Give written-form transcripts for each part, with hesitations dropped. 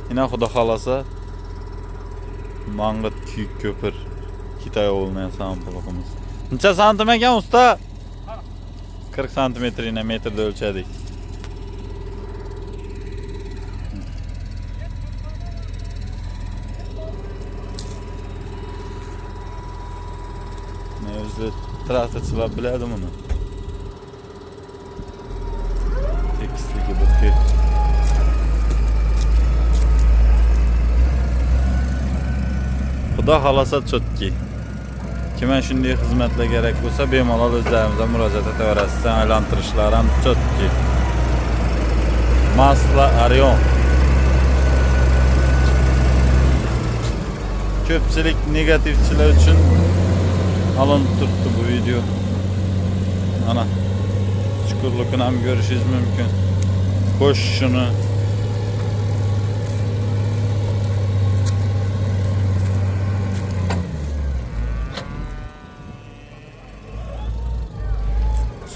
Yine Xudo xolasa Mang'it kuyuk ko'pir Xitoy olmayan sağım puluğumuz. Necha santim ekan usta? 40 santimetr yine metrede ölçedik. Ne özür traktorchilar biladi buni. Tekisligi bitti. Xudo xolasa chotki. Kimga shunday xizmatlar kerak bo'lsa, bemalol o'zlarimizga murojaat etaverasiz. Aylantirishlar ham chotki. Masla Arion. Ko'pchilik negativchilar uchun alınıp turibdi bu video. Ana chuqurligini ham ko'rishingiz mumkin. Xo'sh, shuni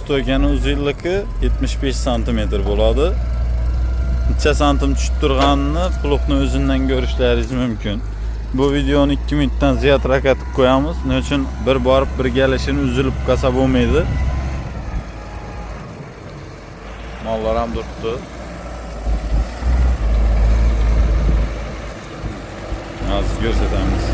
stoykani uzunluğu 75 santimetr bo'ladi. Necha santim tushib turganini puluqni o'zidan ko'rishlaringiz mumkin. Bu videoni 2 minutdan ziyod rakatib qo'yamiz. Nima uchun bir borib bir kelishini uzilib qolsa bo'lmaydi. Mollar ham turibdi. Hozir ko'rsatamiz.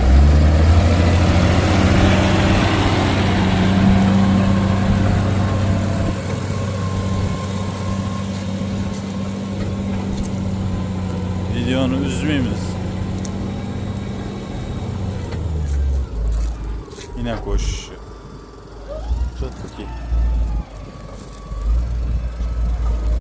Videonu üzmeyimiz. Yine koş. Çok iyi.